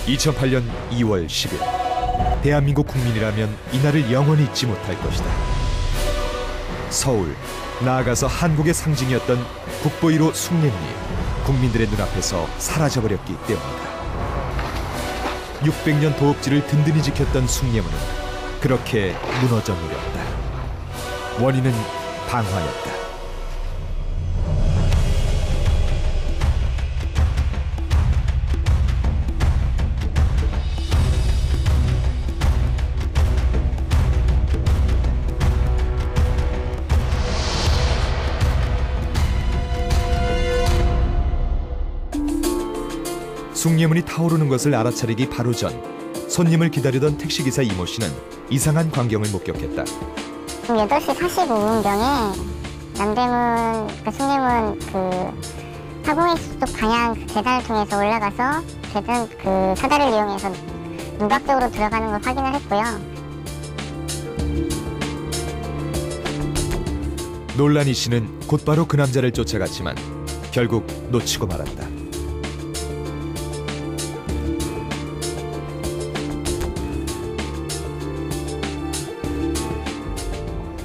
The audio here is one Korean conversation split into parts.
2008년 2월 10일 대한민국 국민이라면 이날을 영원히 잊지 못할 것이다. 서울, 나아가서 한국의 상징이었던 국보 1호 숭례문이 국민들의 눈앞에서 사라져버렸기 때문이다. 600년 도읍지를 든든히 지켰던 숭례문은 그렇게 무너져 내렸다. 원인은 방화였다. 숭례문이 타오르는 것을 알아차리기 바로 전 손님을 기다리던 택시기사 이모 씨는 이상한 광경을 목격했다. 8시 45분경에 남대문 숭례문 사공회수 쪽 방향 계단을 통해서 올라가서 계단 사다리를 이용해서 문밖쪽으로 들어가는 걸 확인을 했고요. 놀란 이 씨는 곧바로 그 남자를 쫓아갔지만 결국 놓치고 말았다.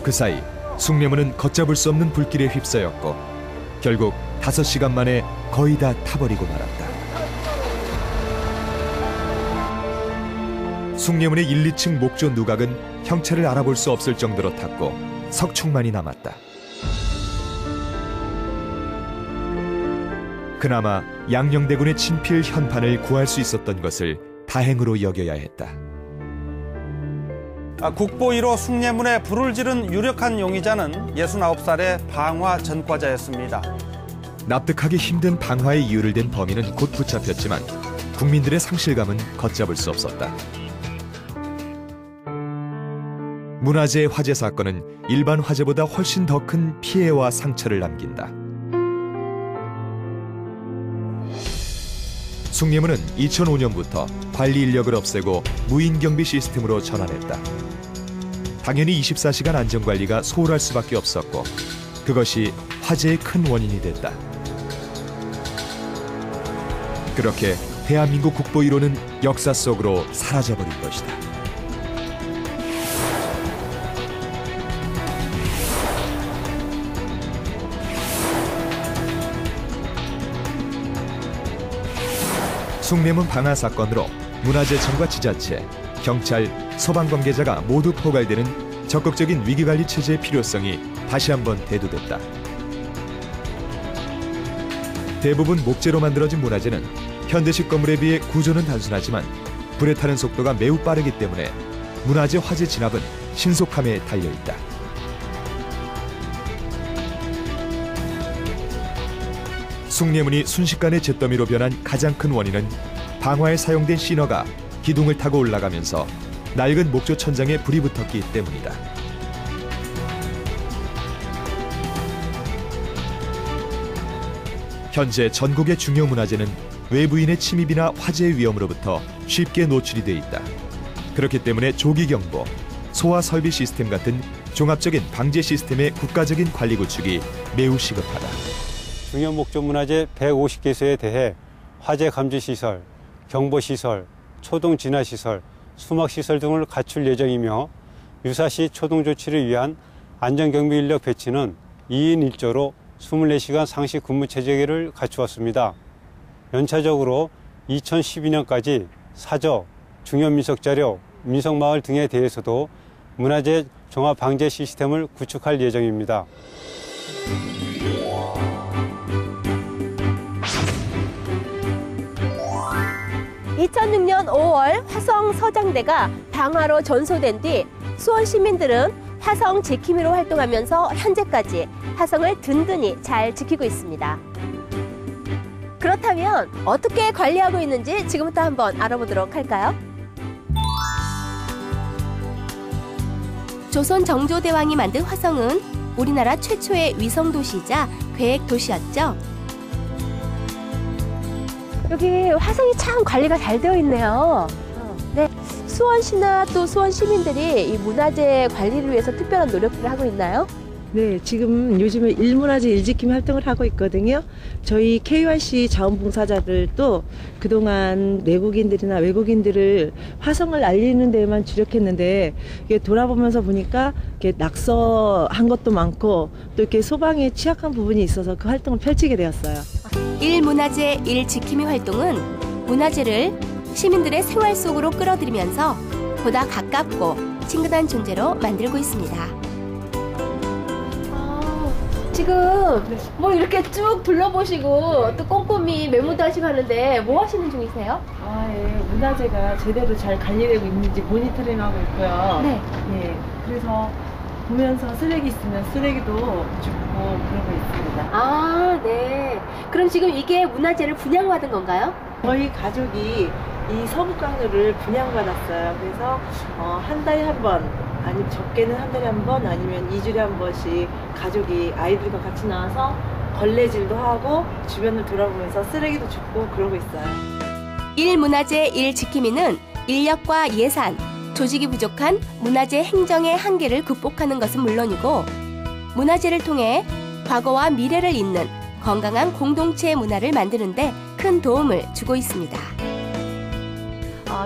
그 사이 숭례문은 걷잡을 수 없는 불길에 휩싸였고 결국 5시간 만에 거의 다 타버리고 말았다. 숭례문의 1, 2층 목조 누각은 형체를 알아볼 수 없을 정도로 탔고 석축만이 남았다. 그나마 양녕대군의 친필 현판을 구할 수 있었던 것을 다행으로 여겨야 했다. 국보 1호 숭례문에 불을 지른 유력한 용의자는 69살의 방화 전과자였습니다. 납득하기 힘든 방화의 이유를 댄 범인은 곧 붙잡혔지만 국민들의 상실감은 걷잡을 수 없었다. 문화재의 화재 사건은 일반 화재보다 훨씬 더 큰 피해와 상처를 남긴다. 숭례문은 2005년부터 관리 인력을 없애고 무인 경비 시스템으로 전환했다. 당연히 24시간 안전관리가 소홀할 수밖에 없었고 그것이 화재의 큰 원인이 됐다. 그렇게 대한민국 국보 1호는 역사 속으로 사라져버린 것이다. 숭례문 방화 사건으로 문화재청과 지자체, 경찰, 소방관계자가 모두 포괄되는 적극적인 위기관리 체제의 필요성이 다시 한번 대두됐다. 대부분 목재로 만들어진 문화재는 현대식 건물에 비해 구조는 단순하지만 불에 타는 속도가 매우 빠르기 때문에 문화재 화재 진압은 신속함에 달려있다. 숭례문이 순식간에 잿더미로 변한 가장 큰 원인은 방화에 사용된 시너가 기둥을 타고 올라가면서 낡은 목조 천장에 불이 붙었기 때문이다. 현재 전국의 중요 문화재는 외부인의 침입이나 화재의 위험으로부터 쉽게 노출이 돼 있다. 그렇기 때문에 조기 경보, 소화 설비 시스템 같은 종합적인 방제 시스템의 국가적인 관리 구축이 매우 시급하다. 중요 목조 문화재 150개소에 대해 화재 감지 시설, 경보 시설, 초동 진화 시설, 수막 시설 등을 갖출 예정이며 유사시 초동 조치를 위한 안전경비 인력 배치는 2인 1조로 24시간 상시 근무 체제를 갖추었습니다. 연차적으로 2012년까지 사저, 중요 민속자료, 민속마을 등에 대해서도 문화재 종합 방제 시스템을 구축할 예정입니다. 2006년 5월 화성 서장대가 방화로 전소된 뒤 수원 시민들은 화성 지킴이로 활동하면서 현재까지 화성을 든든히 잘 지키고 있습니다. 그렇다면 어떻게 관리하고 있는지 지금부터 한번 알아보도록 할까요? 조선 정조대왕이 만든 화성은 우리나라 최초의 위성도시이자 계획도시였죠. 여기 화성이 참 관리가 잘 되어 있네요. 네, 수원시나 또 수원 시민들이 이 문화재 관리를 위해서 특별한 노력들을 하고 있나요? 네, 지금 요즘에 일문화재 일지킴이 활동을 하고 있거든요. 저희 KYC 자원봉사자들도 그동안 내국인들이나 외국인들을 화성을 알리는 데에만 주력했는데 이게 돌아보면서 보니까 이렇게 낙서한 것도 많고 또 이렇게 소방에 취약한 부분이 있어서 그 활동을 펼치게 되었어요. 일문화재 일지킴이 활동은 문화재를 시민들의 생활 속으로 끌어들이면서 보다 가깝고 친근한 존재로 만들고 있습니다. 지금 뭐 이렇게 쭉 둘러보시고 또 꼼꼼히 메모도 하시고 하는데 뭐 하시는 중이세요? 예, 문화재가 제대로 잘 관리되고 있는지 모니터링하고 있고요. 네. 예, 그래서 보면서 쓰레기 있으면 쓰레기도 줍고 그러고 있습니다. 아, 네. 그럼 지금 이게 문화재를 분양받은 건가요? 저희 가족이 이 서북강로를 분양받았어요. 그래서 한 달에 한 번, 아니면 적게는 한 달에 한 번, 아니면 2주에 한 번씩 가족이 아이들과 같이 나와서 걸레질도 하고 주변을 돌아보면서 쓰레기도 줍고 그러고 있어요. 일문화재 일지킴이는 인력과 예산, 조직이 부족한 문화재 행정의 한계를 극복하는 것은 물론이고 문화재를 통해 과거와 미래를 잇는 건강한 공동체 문화를 만드는 데 큰 도움을 주고 있습니다.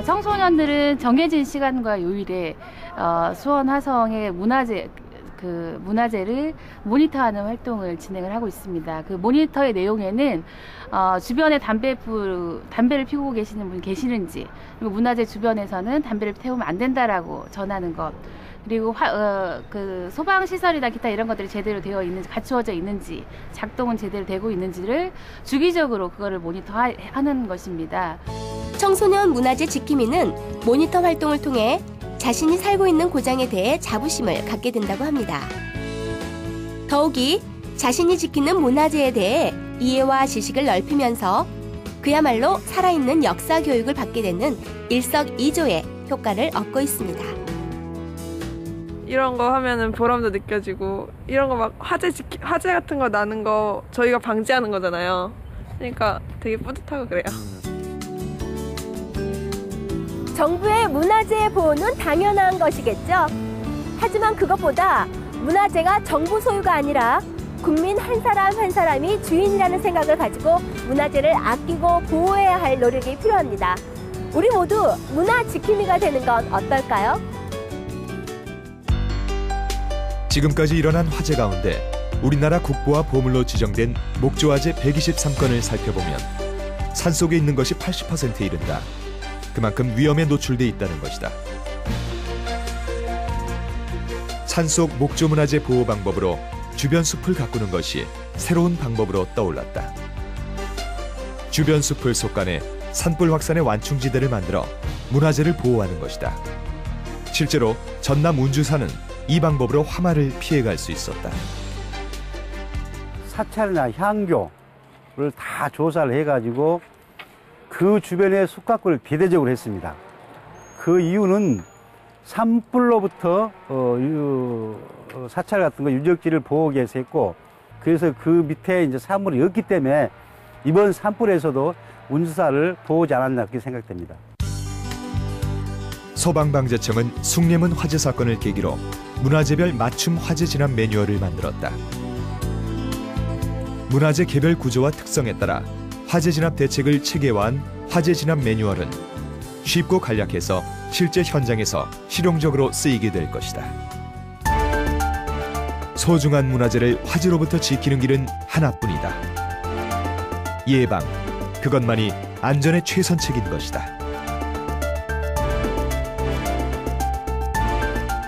청소년들은 정해진 시간과 요일에 수원 화성의 문화재를 모니터하는 활동을 진행을 하고 있습니다. 그 모니터의 내용에는 주변에 담배를 피우고 계시는 분이 계시는지, 그리고 문화재 주변에서는 담배를 태우면 안 된다라고 전하는 것, 그리고 그 소방 시설이나 기타 이런 것들이 제대로 되어 있는지, 갖추어져 있는지, 작동은 제대로 되고 있는지를 주기적으로 그거를 모니터하는 것입니다. 청소년 문화재 지킴이는 모니터 활동을 통해 자신이 살고 있는 고장에 대해 자부심을 갖게 된다고 합니다. 더욱이 자신이 지키는 문화재에 대해 이해와 지식을 넓히면서 그야말로 살아있는 역사 교육을 받게 되는 일석이조의 효과를 얻고 있습니다. 이런 거 하면은 보람도 느껴지고, 이런 거 막 화재 같은 거 나는 거 저희가 방지하는 거잖아요. 그러니까 되게 뿌듯하고 그래요. 정부의 문화재 보호는 당연한 것이겠죠. 하지만 그것보다 문화재가 정부 소유가 아니라 국민 한 사람 한 사람이 주인이라는 생각을 가지고 문화재를 아끼고 보호해야 할 노력이 필요합니다. 우리 모두 문화 지킴이가 되는 건 어떨까요? 지금까지 일어난 화재 가운데 우리나라 국보와 보물로 지정된 목조화재 123건을 살펴보면 산속에 있는 것이 80%에 이른다. 그만큼 위험에 노출돼 있다는 것이다. 산속 목조문화재 보호 방법으로 주변 숲을 가꾸는 것이 새로운 방법으로 떠올랐다. 주변 숲을 속간해 산불 확산의 완충지대를 만들어 문화재를 보호하는 것이다. 실제로 전남 운주사는 이 방법으로 화마를 피해갈 수 있었다. 사찰이나 향교를 다 조사를 해가지고 그 주변의 숲가꾸를 비대적으로 했습니다. 그 이유는 산불로부터 사찰 같은 거 유적지를 보호하기 위해서 했고, 그래서 그 밑에 이제 사물이 없기 때문에 이번 산불에서도 운주사를 보호하지 않았나 그렇게 생각됩니다. 소방방재청은 숭례문 화재 사건을 계기로 문화재별 맞춤 화재 진압 매뉴얼을 만들었다. 문화재 개별 구조와 특성에 따라 화재 진압 대책을 체계화한 화재 진압 매뉴얼은 쉽고 간략해서 실제 현장에서 실용적으로 쓰이게 될 것이다. 소중한 문화재를 화재로부터 지키는 길은 하나뿐이다. 예방, 그것만이 안전의 최선책인 것이다.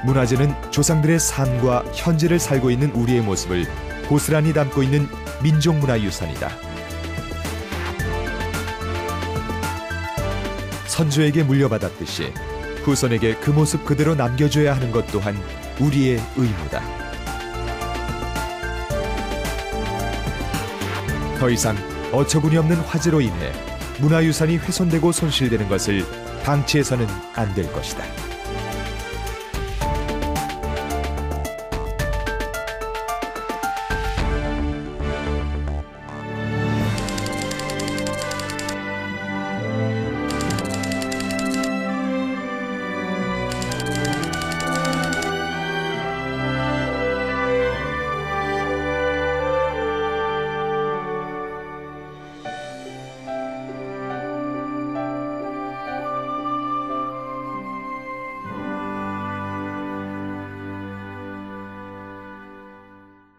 문화재는 조상들의 삶과 현재를 살고 있는 우리의 모습을 고스란히 담고 있는 민족문화유산이다. 선조에게 물려받았듯이 후손에게 그 모습 그대로 남겨줘야 하는 것 또한 우리의 의무다. 더 이상 어처구니 없는 화재로 인해 문화유산이 훼손되고 손실되는 것을 방치해서는 안 될 것이다.